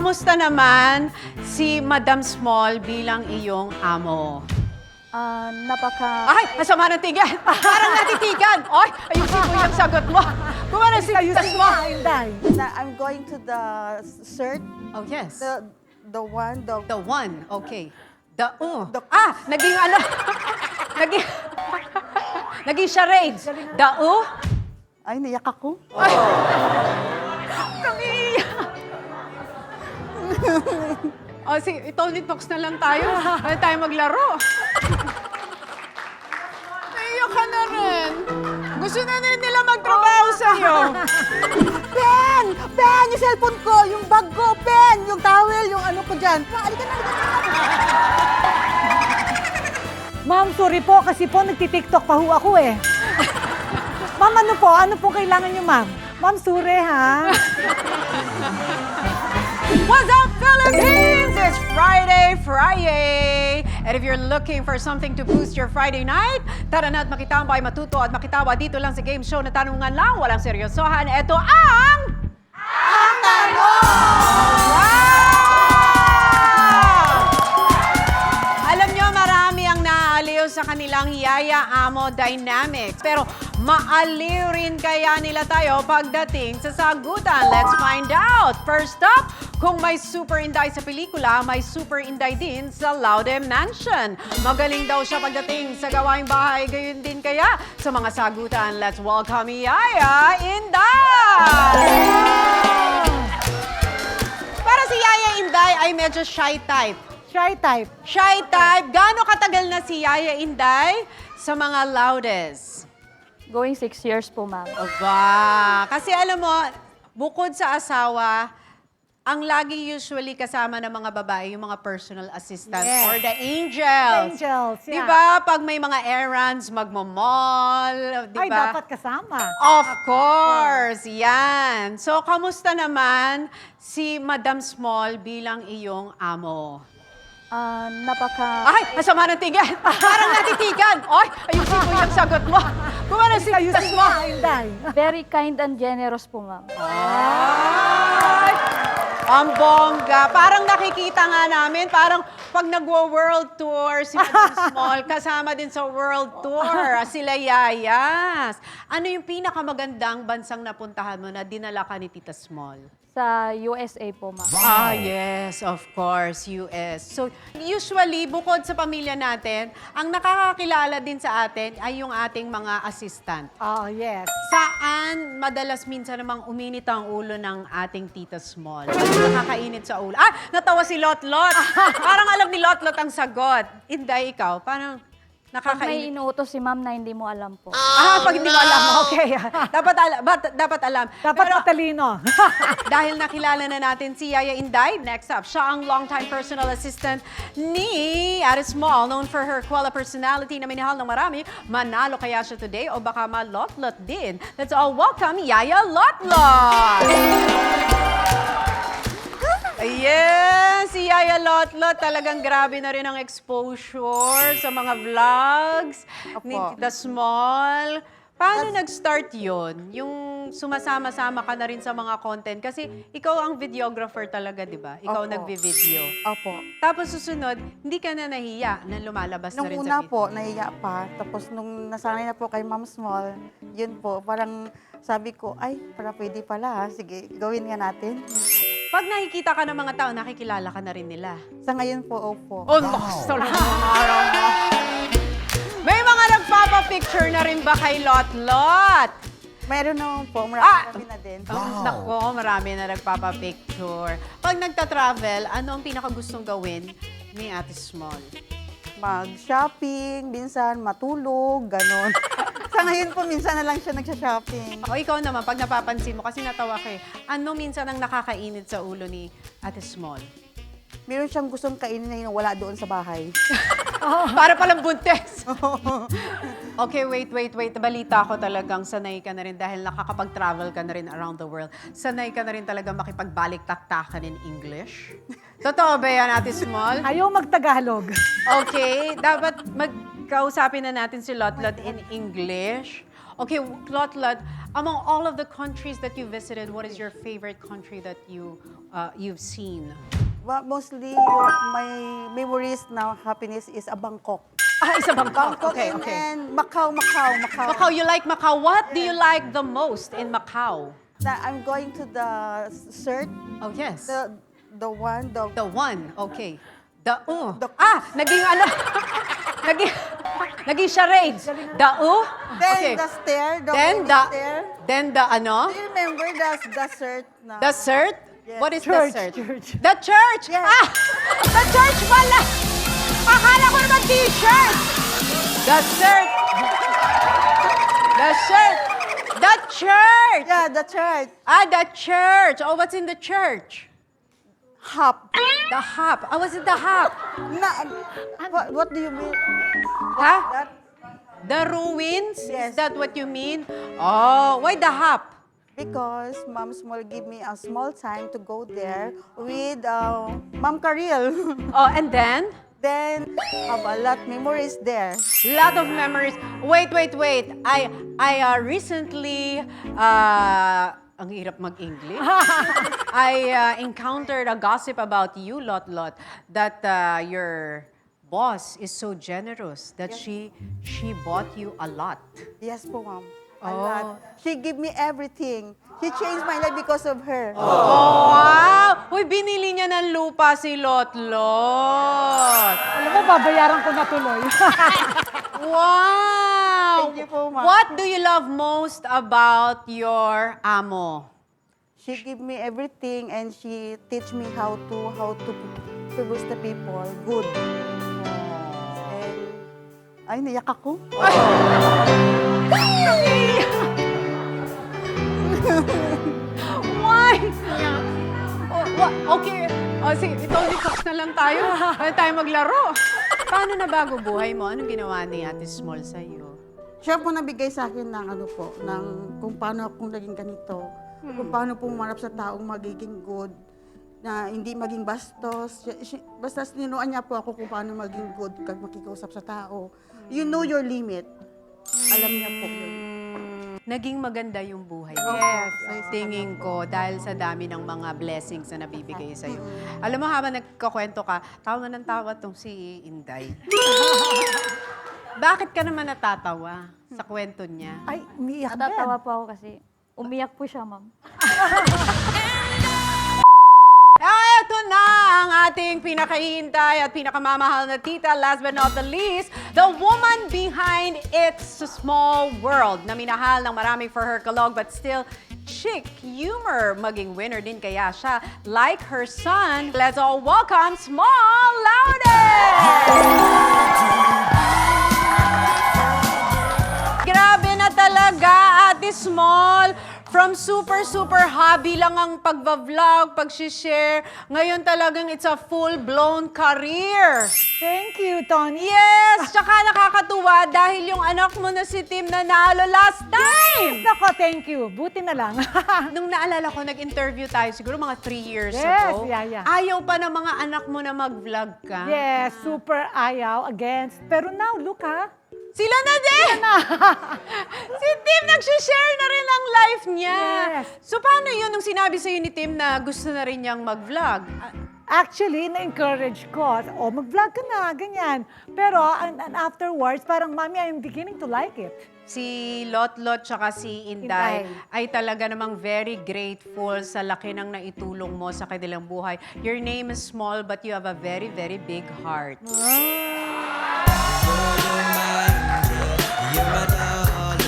kamusta naman si Madam Small bilang iyong amo? Ay, masama ng tigan. Parang natitigan. Ay, ayusin mo yung sagot mo. Kumana si Tita Small. I'm going to the cert. Oh, yes. The one, The one. Okay. The naging naging, naging charades. The Ay, naiyak ako. Kamiiyak. O, sige, Tony Talks na lang tayo. Ano tayo maglaro? Naiyak ka na rin. Gusto na rin nila magtrabaho sa'yo. Ben! Ben! Yung cellphone ko! Yung bag ko! Ben! Yung towel! Yung ano ko dyan! Halika na! Ma'am, sorry po kasi po nagtitiktok pa ho ako eh. Ma'am, ano po? Ano po kailangan niyo, ma'am? Ma'am, sorry ha. What's up, Philippines? It's Friday! And if you're looking for something to boost your Friday night, tara na at makitambay, matuto at makitawa dito lang sa game show na tanungan lang, walang seryosohan. Ito ang... Ang Tanong! Wow! Alam nyo, marami ang naaliw sa kanilang yaya-amo dynamics. Pero maaliw rin kaya nila tayo pagdating sa sagutan. Let's find out. First up, kung may super inday sa pelikula, may super inday din sa Laude Mansion. Magaling daw siya pagdating sa gawaing bahay. Gayon din kaya sa mga sagutan. Let's welcome Yaya Inday! Para si Yaya Inday ay medyo shy type. Shy type. Shy type. Gaano katagal na si Yaya Inday sa mga Laudes? Going 6 years po, ma'am. Aba, kasi alam mo, bukod sa asawa, ang lagi usually kasama ng mga babae, yung mga personal assistants Yes. or the angels. Angels, yeah. Di ba? Pag may mga errands, magmamall, di Ay, ba? dapat kasama. Of course, yan. So, kamusta naman si Madam Small bilang iyong amo? Napaka... Ay, masama ng tigan. Parang natitigan. Ay, ayusin mo yung sagot mo. Kumana si Tita Ayusin mo, Small. Inday. Very kind and generous po, ma'am. Ay! Ang bongga. Parang nakikita nga namin, parang pag nagwo-world tour si Madam Small, kasama din sa world tour, sila Yayas. Ano yung pinakamagandang bansang napuntahan mo na dinala ka ni Tita Small? Sa USA po, ma'am. Ah, yes, of course, US. So, usually, bukod sa pamilya natin, ang nakakakilala din sa atin ay yung ating mga assistant. Oh, yes. Saan madalas minsan namang uminit ang ulo ng ating Tita Small? Nakakainit sa ulo. Ah, natawa si Lot-Lot. Parang alam ni Lot-Lot ang sagot. Inday, ikaw, parang Pag nakakainit. may inuutos si ma'am na hindi mo alam po. Pag hindi mo alam, okay. Dapat alam. Dapat Pero, matalino. dahil nakilala na natin si Yaya Inday, next up, siya ang longtime personal assistant ni Ate Small, known for her Kuala personality na minahal ng marami. Manalo kaya siya today o baka malot-lot din? Let's all welcome Yaya Lot-Lot! Ayan, si Yaya Lot-Lot, talagang grabe na rin ang exposure sa mga vlogs ni Opo. Tita Small. Paano nag-start yun? Yung sumasama-sama ka na rin sa mga content? Kasi ikaw ang videographer talaga, di ba? Ikaw Opo. nagvi-video. Opo. Tapos susunod, hindi ka na nahiya na lumalabas na Nung rin una sa video. po, nahiya pa. Tapos nung nasanay na po kay Ma'am Small, yun po, parang sabi ko, ay, para pwede pala ha. Sige, gawin nga natin. Pag nakikita ka ng mga tao, nakikilala ka na rin nila. Sa ngayon po, opo. Oh, lakas talaga ng araw mo. May mga nagpapapicture na rin ba kay Lot-Lot? Meron naman po, marami na din. Nako, marami na nagpapapicture. Pag nagta-travel, ano ang pinakagustong gawin ni Ate Small? Mag-shopping, minsan matulog, ganon. Sa ngayon po, minsan na lang siya nagsha-shopping. O ikaw naman, pag napapansin mo, kasi natawa ka eh, ano minsan ang nakakainit sa ulo ni Ate Small? Meron siyang gustong kainin na yun, wala doon sa bahay. Para palang buntes. Okay, wait. Balita ko talagang sanay ka na rin dahil nakakapag-travel ka na rin around the world. Sanay ka na rin talaga makipagbalik-taktakan in English. Totoo ba yan, Ate Small? Ayaw magtagalog. Okay, dapat magkausapin na natin si Lot-Lot in English. Okay, Lot, among all of the countries that you visited, what is your favorite country that you've seen? Well, mostly, my memories now, happiness is Bangkok. Isa Bangkok. Bangkok Okay, and, okay. and Macau. Macau, you like Macau. What do you like the most in Macau? I'm going to the cert, Oh, yes. the one, The one, okay. The naging naging charades. The then okay. the stair, the Then wedding the stair. then the ano? Do you remember the cert now? The cert? Yes. What is Church, the cert? church. The church. Yes. The church pala. Akala ko naman t-shirt. The cert. The cert. The church. Yeah, the church. The church. Oh, what's in the church? Hop. The hop. Oh, what's in the hop? What do you mean? Huh? That, The ruins? Is Yes. that what you mean? Oh, why the hop? because Mom Small give me a small time to go there with Mom Karil. Oh, and then? Then have a lot memories there. Lot of memories. Wait. I recently, ang hirap mag-English. I encountered a gossip about you, Lot, that your boss is so generous that she bought you a lot. Yes po, Mom. A Oh. lot. She give me everything. She changed my life because of her. Oh, wow! Uy, binili niya ng lupa si Lot. Alam mo, babayaran ko na tuloy. Wow! Thank you po, Ma'am. What do you love most about your amo? She give me everything and she teach me how to service the people good. And ay naiyak ako. Why? Okay. Sige, Tony Cox na lang tayo. Pwede tayo maglaro. Paano na bago buhay mo? Anong ginawa ni Ate Small sa'yo? Siya po nabigay sa akin ng ano po, ng kung paano akong naging ganito. Kung paano po umarap sa taong magiging good, na hindi maging bastos. Basta tinuruan niya po ako kung paano maging good kag makikiusap sa tao. You know your limit. Alam niya po yun. Naging maganda yung buhay mo. Yes. Tingin ko, dahil sa dami ng mga blessings na nabibigay sa'yo. Alam mo, habang nagkakwento ka, tawa ng tawa tong si Inday. Bakit ka naman natatawa sa kwento niya? Ay, umiiyak din. Natatawa po ako kasi umiyak po siya, ma'am. Ito na ang ating pinakahihintay at pinakamamahal na tita. Last but not the least, the woman behind It's a Small World na minahal ng marami for her kalog but still chic humor. Maging winner din kaya siya. Like her son, let's all welcome Small Loudon! Grabe na talaga, Ate Small. From super hobby lang ang pagbablog, pag-share. Ngayon talagang it's a full-blown career. Thank you, Tony. Yes! Tsaka nakakatuwa dahil yung anak mo na si Tim nanalo last time. Nako, thank you. Buti na lang. Nung naalala ko, nag-interview tayo siguro mga 3 years Yes, ago. yeah. Ayaw pa ng mga anak mo na mag-vlog ka. Yes, super ayaw, against. Pero now, look ha. Sila na din! Si Tim nag-share na rin ang life niya. Yes. So paano yun nung sinabi sa'yo ni Tim na gusto na rin niyang mag-vlog? Actually, na-encourage ko. Mag-vlog ka na, ganyan. Pero and afterwards, parang, Mami, I'm beginning to like it. Si Lot tsaka si Inday Inday. ay talaga namang very grateful sa laki ng naitulong mo sa kanilang buhay. Your name is small but you have a very, very big heart.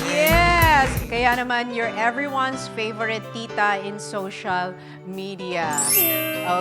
Yes! Kaya naman, you're everyone's favorite tita in social media.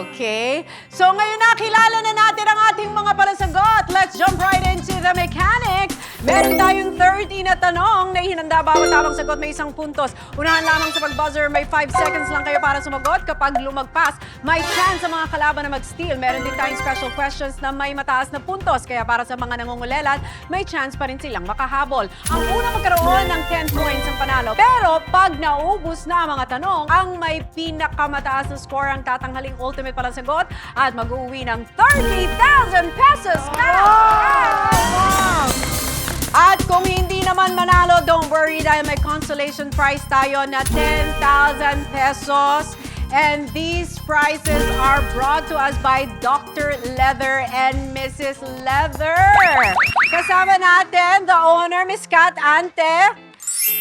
Okay? So ngayon nakilala na natin ang ating mga palasagot. Let's jump right into the mechanics. Meron tayong 30 na tanong na ihinanda. Bawat tamang sagot may 1 puntos. Unahan lamang sa pag-buzzer, may 5 seconds lang kayo para sumagot. Kapag lumagpas, may chance sa mga kalaban na mag-steal. Meron din tayong special questions na may mataas na puntos. Kaya para sa mga nangungulelat, may chance pa rin silang makahabol. Ang unang magkaroon ng 10 points ang panalo. Pero pag naubos na ang mga tanong, ang may pinakamataas na score ang tatanghaling ultimate palasagot at mag-uwi ng 30,000 pesos cash! At kung hindi naman manalo, don't worry dahil may consolation prize tayo na 10,000 pesos. And these prizes are brought to us by Dr. Leather and Mrs. Leather. Kasama natin, the owner, Miss Kat Ante.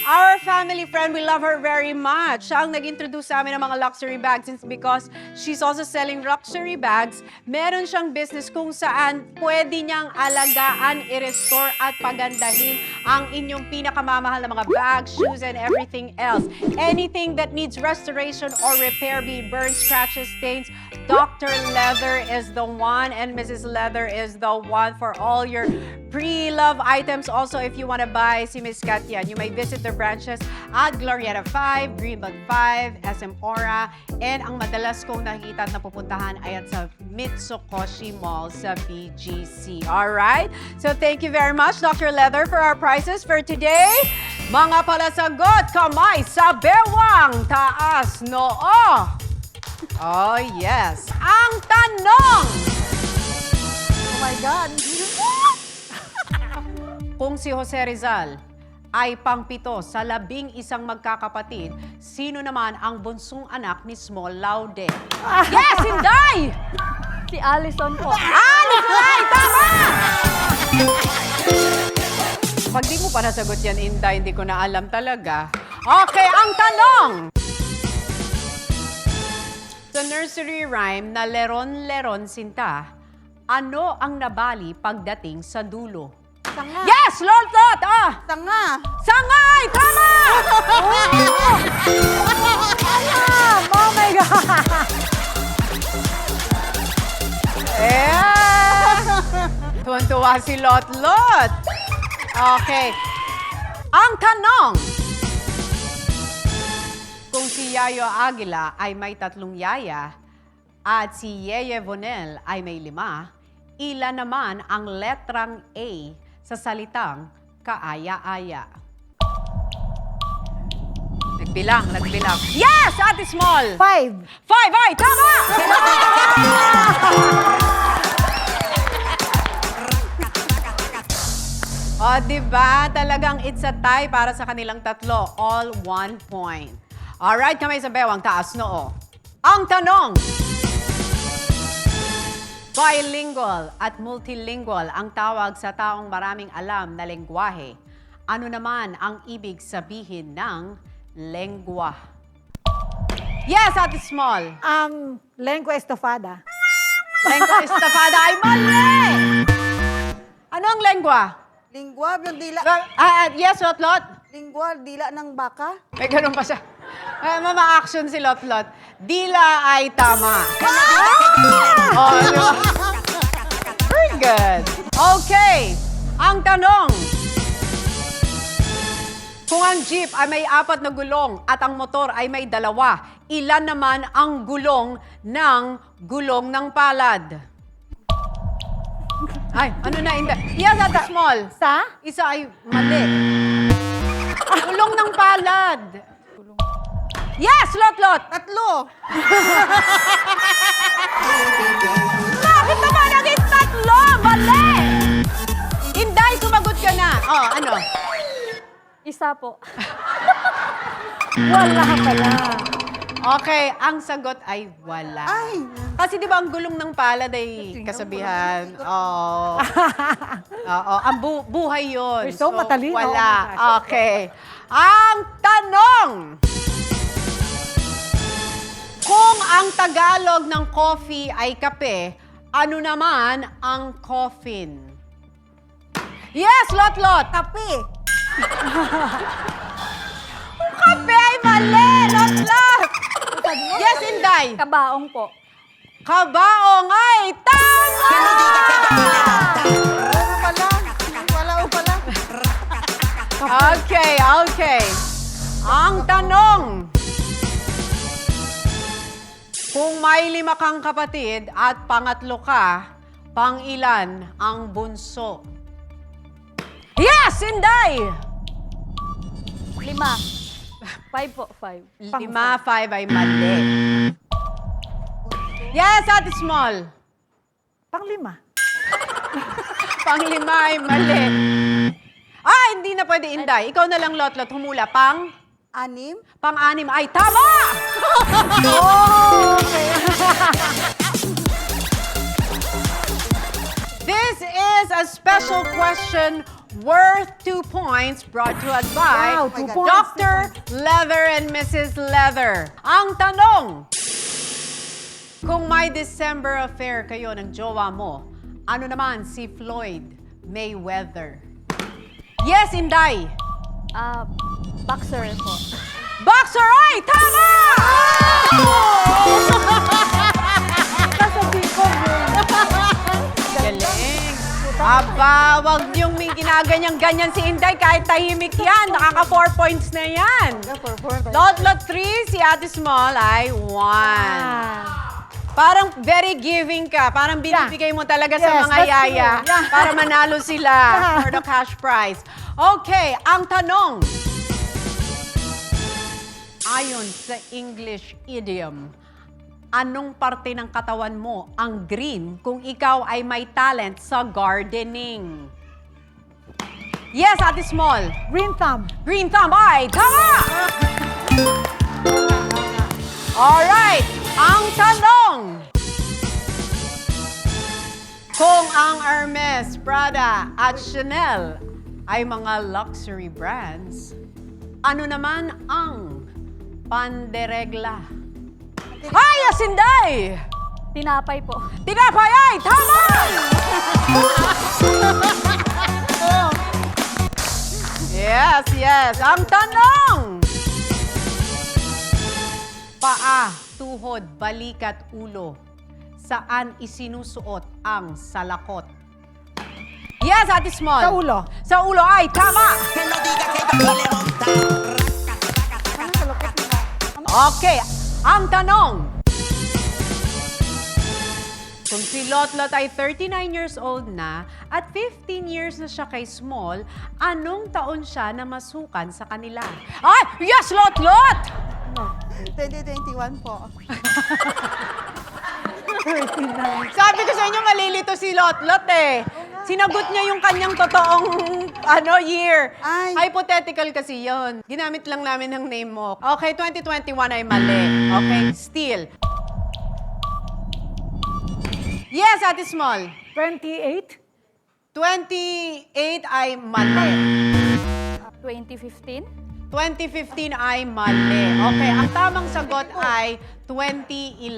Our family friend, we love her very much. Siya ang nag-introduce sa amin ng mga luxury bags since because she's also selling luxury bags. Meron siyang business kung saan pwede niyang alagaan, i-restore at pagandahin ang inyong pinakamamahal na mga bags, shoes, and everything else. Anything that needs restoration or repair, be it burns, scratches, stains, Dr. Leather is the one and Mrs. Leather is the one for all your pre-love items. Also, if you want to buy si Miss Kat yan, you may visit their branches at Glorieta 5, Greenbelt 5, SM Aura, and ang madalas kong nakikita at napupuntahan ay at sa Mitsukoshi Mall sa BGC. Alright? So thank you very much, Dr. Leather, for our prizes for today. Mga palasagot, kamay sa bewang, taas noo. Oh, yes. Ang tanong! Oh my God! Kung si Jose Rizal ay pangpito sa 11 magkakapatid, sino naman ang bunsong anak ni Small Laude? Yes, Inday! Si Allison po. Inday, tama! Pag di mo pa nasagot yan, Inday, hindi ko na alam talaga. Okay, ang tanong! Sa nursery rhyme na Leron-Leron Sinta, ano ang nabali pagdating sa dulo? Tanga! Yes, Lot! Tanga! Sangay! Tama! Oh my God! Tuwan-tuwa si Lot. Okay. Ang tanong, kung si Yayo Aguila ay may 3 yaya at si Yeye Vonel ay may 5, ilan naman ang letrang A sa salitang kaaya-aya? Nagbilang. Yes, Ate Small! 5. 5 ay tama! O, diba? Talagang it's a tie para sa kanilang tatlo. All 1 point. Alright, kamay sa bewang, taas noo. Ang tanong, bilingual at multilingual ang tawag sa taong maraming alam na lengguwahe. Ano naman ang ibig sabihin ng lengwa? Yes, Ate Small. Lengua estofada. Lengwa estafada ay mali! Ano ang lengwa? Lingwa, yung dila. Yes, Lot. Lingwa, dila ng baka. May ganun pa siya. Mama action si Lot. Dila ay tama. Oh, no. Very good. Okay. Ang tanong. Kung ang jeep ay may 4 na gulong at ang motor ay may 2, ilan naman ang gulong ng palad? Ay, ano na, hindi. Yes, Ate Small. Isa ay mali. Gulong ng palad. Yes, Lot. 3. Bakit naman naging 3? Mali! Inday, sumagot ka na. Oh, ano? Isa po. Wala pala. Okay, ang sagot ay wala. Ay! Kasi di ba ang gulong ng palad ay kasabihan? Oo. Oo, ang buhay yun. We're so matalino. Wala. Oh my gosh. Okay. Ang tanong. Kung ang Tagalog ng coffee ay kape, ano naman ang coffin? Yes, Lot. Kape! Kape ay mali, Lot. Yes, Inday. Kabaong po. Kabaong ay tama! Wala pala. Okay. Ang tanong. Kung may 5 kang kapatid at pangatlo ka, pang-ilan ang bunso? Yes, Inday! 5. 5 po, 5. 5 ay mali. Yes, Ate Small. Pang-5. Pang-5 ay mali. hindi na pwede, Inday. Ikaw na lang, Lotlot, humula. Anim? Pang-anim ay tama! This is a special question worth 2 points brought to us by Wow, 2 points, Dr. Leather and Mrs. Leather. Ang tanong, kung may December affair kayo ng jowa mo, ano naman si Floyd Mayweather? Yes, Inday. Boxer po. Boxer ay tama! Sasabihin ko, Galing. Aba, wag niyong may ginaganyan-ganyan si Inday kahit tahimik yan. Nakaka 4 points na yan. Lot 3, si Ate Small ay 1. Parang very giving ka. Parang binibigay mo talaga sa Yes, mga that's yaya true. Yeah. para manalo sila for the cash prize. Okay, ang tanong. Ayon sa English idiom, anong parte ng katawan mo ang green kung ikaw ay may talent sa gardening? Yes, Ate Small. green thumb. Green thumb ay tama! Alright, ang tanong. Kung ang Hermes, Prada at Chanel ay mga luxury brands, ano naman ang panderegla? Ay, Asinday! Tinapay po. Tinapay ay tama! Yes, yes. Ang tanong! Paa, tuhod, balikat, ulo. Saan isinusuot ang salakot? Yes, Ate Small. Sa ulo. Sa ulo ay tama! Okay, ang tanong. Kung si Lotlot ay 39 years old na at 15 years na siya kay Small, anong taon siya na masukan sa kanila? Ay! Yes, Lotlot! 2021 po. Sabi ko sa inyo, malilito si Lotlot eh. Sinagot niya yung kanyang totoong year. Ay. Hypothetical kasi yon. Ginamit lang namin ang name mo. Okay, 2021 ay mali. Okay, still. Yes, Ate Small. 28? 28 ay mali. 2015? 2015 ay mali. Okay, ang tamang sagot ay 2011.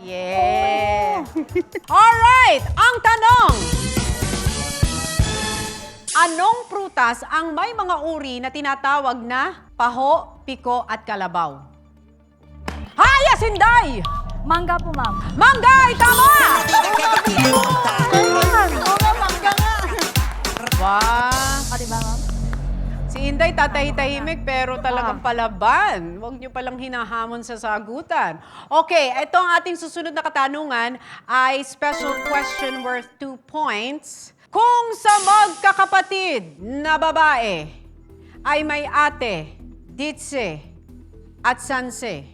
Yeah. Alright, ang tanong. Anong prutas ang may mga uri na tinatawag na paho, piko at kalabaw? Hayas, Inday! Mangga po, ma'am. Mangga ay tama! Wow! Di ba, ma'am? Si Inday tatahimik pero talagang palaban. Huwag niyo palang hinahamon sa sagutan. Okay, ito ang ating susunod na katanungan ay special question worth 2 points. Kung sa magkakapatid na babae ay may ate, ditse at sanse,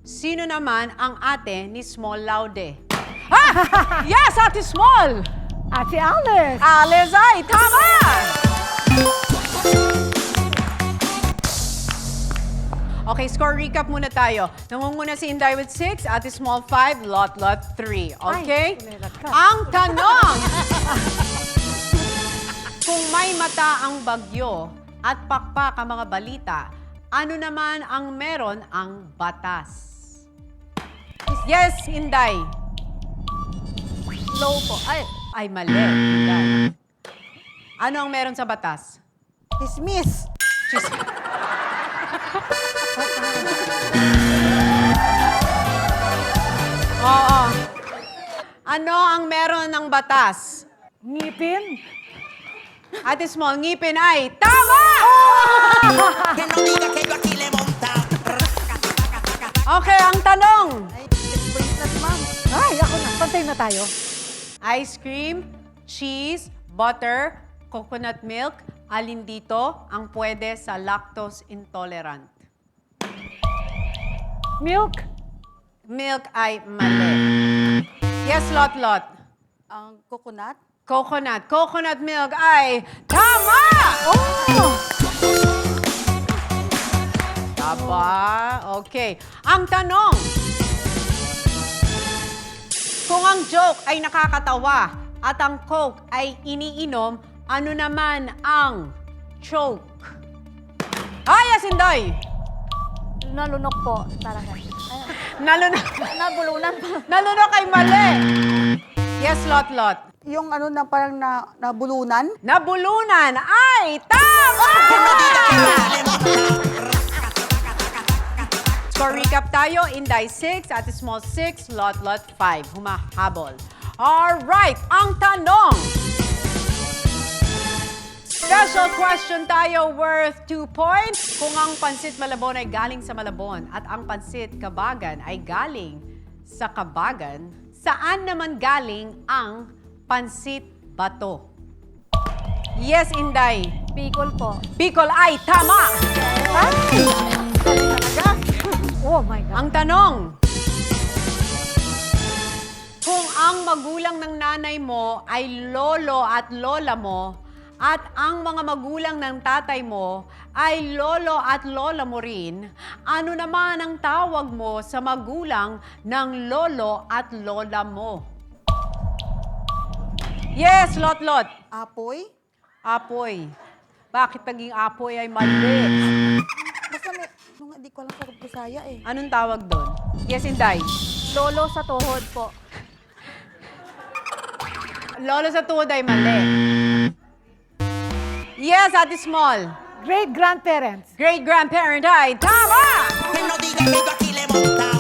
sino naman ang ate ni Small Laude? Ah! Yes, Ate Small! Ate Alice. Alice ay tama! Okay, score recap muna tayo. Nangunguna si Inday with 6, Ate Small 5, Lot 3. Okay? kumilat ka. Ang tanong! Kung may mata ang bagyo at pakpak ang mga balita, ano naman ang meron ang batas? Yes, Inday. Low po. Ay, mali, Inday. Ano ang meron sa batas? Dismiss. Oo. Ano ang meron ng batas? Ngipin. Ate Small, ngipin ay tama! Que no diga que yo aquí le monta. Okay, ang tanong. Ay, 6 points na si ma'am. Ay, ako na. Pantay na tayo. Ice cream, cheese, butter, coconut milk, alin dito ang pwede sa lactose intolerant? Milk. Milk ay mali. Yes, Lot. Ang coconut. Coconut milk ay tama! Oh! Tama. Okay. Ang tanong, kung ang joke ay nakakatawa at ang Coke ay iniinom, ano naman ang choke? Ay, Asinday! Nalunok po. Talaga. Nabulunan po. Nalunok ay mali. Yes, Lot. Yung ano na parang nabulunan. Nabulunan ay tama! Score recap tayo. Inday 6, Ate Small 6, Lot 5. Humahabol. Alright, ang tanong. Special question tayo worth 2 points. Kung ang pansit Malabon ay galing sa Malabon at ang pansit Kabagan ay galing sa Kabagan, saan naman galing ang pansit Bato? Yes, Inday. Bicol po. Bicol ay tama! Oh my God. Ang tanong, kung ang magulang ng nanay mo ay lolo at lola mo, at ang mga magulang ng tatay mo ay lolo at lola mo rin, ano naman ang tawag mo sa magulang ng lolo at lola mo? Yes, Lot. Apoy. Apoy. Bakit naging apoy ay mali? Basta may, nung hindi ko alam sa Bisaya eh. Anong tawag doon? Yes, Inday. Lolo sa tuhod po. Lolo sa tuhod ay mali. Yes, Ate Small. Great-grandparents. Great-grandparent ay tama! Que no diga que yo aquí le monta.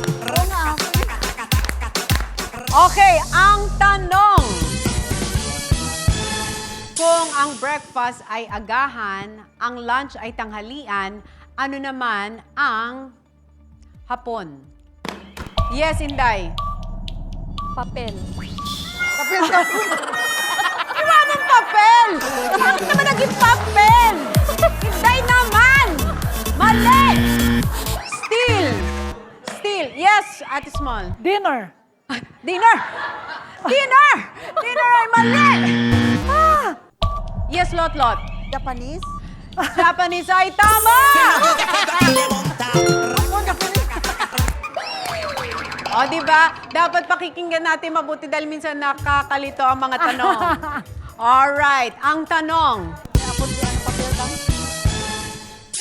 Okay, ang tanong. Kung ang breakfast ay agahan, ang lunch ay tanghalian, ano naman ang hapon? Yes, Inday. Papel. Iwan ng papel! Bakit naman naging papel? Inday naman! Mali! Steel! Yes, Ate Small. Dinner. Dinner ay mali! Ah! Yes, Lot. Japanese. Japanese ay tama! Que yo aquí le monta. O, di ba? Dapat pakikinggan natin mabuti dahil minsan nakakalito ang mga tanong. Alright, ang tanong.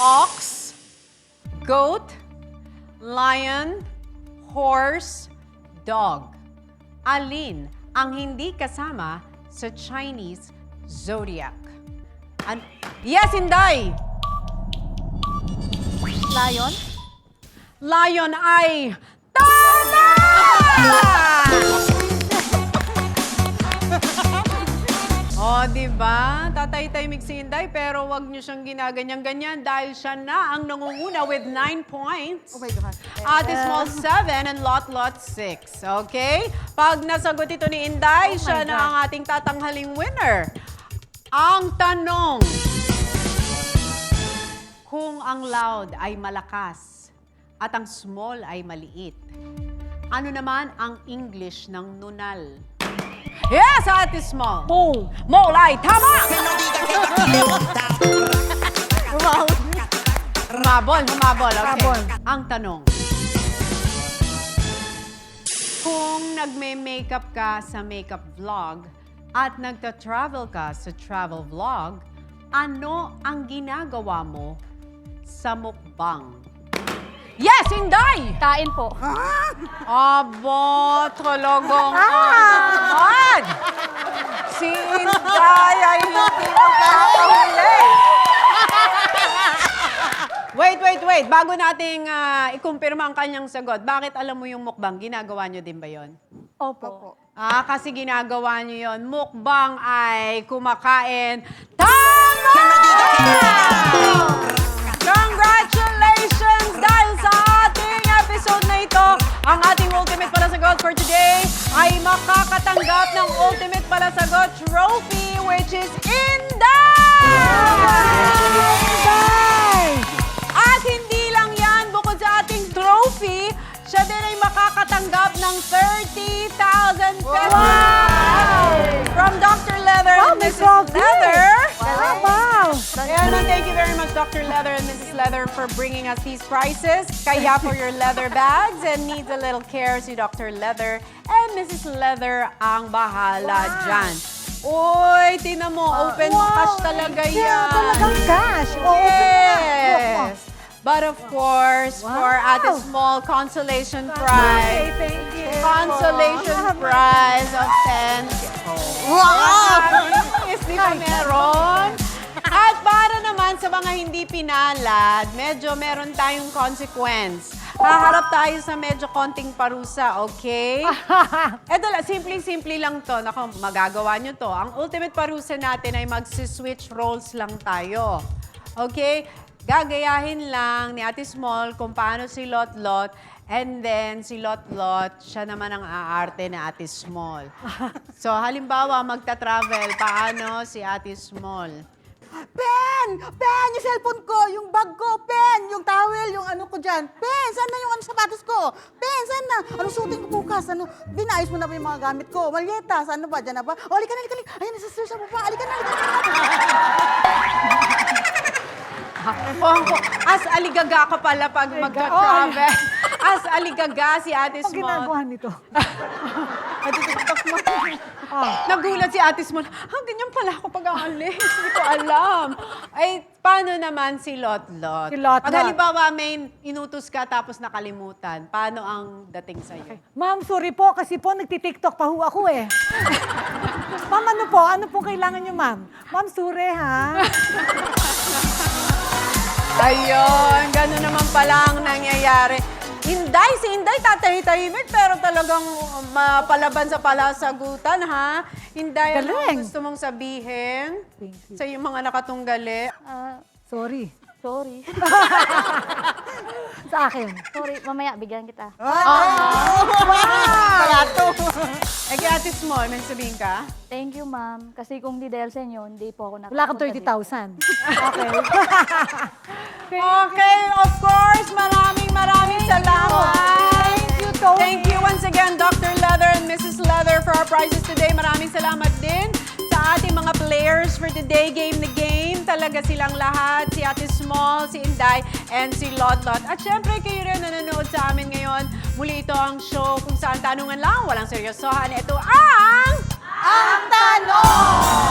Ox, goat, lion, horse, dog. Alin ang hindi kasama sa Chinese zodiac? Yes, Inday! Lion. Lion ay tama! O, diba? Tatay-tahimik si Inday, pero wag niyo siyang ginaganyan-ganyan dahil siya na ang nangunguna with 9 points. Oh my God. Ate Small 7 and Lot 6. Okay? Pag nasagot ito ni Inday, siya na ang ating tatanghaling winner. Ang tanong, kung ang loud ay malakas at ang small ay maliit, ano naman ang English ng nunal? Yes, Ate Small. Mole. Mole ay tama! Que no diga que yo aquí le monta. Humabol. Okay. Humabol. Ang tanong, kung nagme-makeup ka sa makeup vlog at nagta-travel ka sa travel vlog, ano ang ginagawa mo sa mukbang? Yes, Inday! Kain po. Abo, talagang naman! Si Inday ay hindi magkakahuli! Wait. Bago nating ikumpirma ang kanyang sagot, bakit alam mo yung mukbang? Ginagawa nyo din ba yon? Opo. Kasi ginagawa nyo yon. Mukbang ay kumakain. Tama! Congratulations! Dahil sa ating episode na ito, ang ating Ultimate Palasagot for today ay makakatanggap ng Ultimate Palasagot Trophy, which is Inday! At hindi lang yan, bukod sa ating trophy, siya din ay makakatanggap ng 30,000 pesos from Dr. Leather Mrs. grabe. Leather. Wow! And thank you very much, Dr. Leather and Mrs. Leather, for bringing us these prices. Kaya for your leather bags and needs a little care, si Dr. Leather and Mrs. Leather ang bahala dyan. Uy, tinan mo, open cash talaga yan. Yeah, talagang cash. Oo, Yes. But of course, for Wow. Ate Small, consolation Okay, prize. thank you. Consolation prize of 10. Wow! Yes, di ba meron? At para naman sa mga hindi pinalad, medyo meron tayong consequence. Haharap tayo sa medyo konting parusa, okay? Eto lang, simpleng-simple lang to. Naku, magagawa nyo to. Ang ultimate parusa natin ay mag-switch roles lang tayo. Okay? Gagayahin lang ni Ate Small kung paano si Lot-Lot. And then, si Lot-Lot, siya naman ang aarte na Ate Small. So, halimbawa, magta-travel, paano si Ate Small? Pen! Pen! Yung cellphone ko! Yung bag ko! Pen! Yung towel! Yung ano ko dyan! Pen! Saan na yung sapatos ko? Pen! Saan na? Anong suotin ko bukas? Ano? Binayos mo na ba yung mga gamit ko? Malyetas! Ano ba? Dyan na ba? O, halika na, halika na! Ayan, nasa stairs na pa! Halika na, halika na! As aligaga ka pala pag magta-travel. As aligaga si Ate Ang Small. ginagawa nito. Nagulat si Ate Small. Ganyan pala ako pag aalis. Hindi ko alam. Ay, paano naman si Lot-Lot? Si Lot-Lot. Pag halimbawa may inutos ka tapos nakalimutan, paano ang dating sa'yo? Ma'am, sorry po kasi po nagti-TikTok pa ho ako eh. Ma'am, ano po? Ano po kailangan niyo, ma'am? Ma'am, sorry ha. Ayun, gano'n naman pala ang nangyayari. Inday, si Inday tatahimik pero talagang mapalaban sa palasagutan, ha? Inday, ano Galing. ang gusto mong sabihin Thank you. sa iyong mga nakatunggali? Sorry. Sorry. Sa akin. Sorry, mamaya bigyan kita. Eh, kay Ate Small, may sabihin ka? Thank you, ma'am. Kasi kung di dahil sa inyo, hindi po ako Wala kang nakapunta 30,000. Okay. Okay, of course, maraming salamat. Thank you, Tony. Thank you once again, Dr. Leather and Mrs. Leather for our prizes today. Maraming salamat din sa ating mga players for today, Game na Game. Talaga silang lahat, si Ate Small, si Inday, and si Lot-Lot. At syempre, kayo rin nanonood sa amin ngayon. Muli ito ang show kung saan tanungan lang, walang seryosohan. Ito ang... Ang tanong!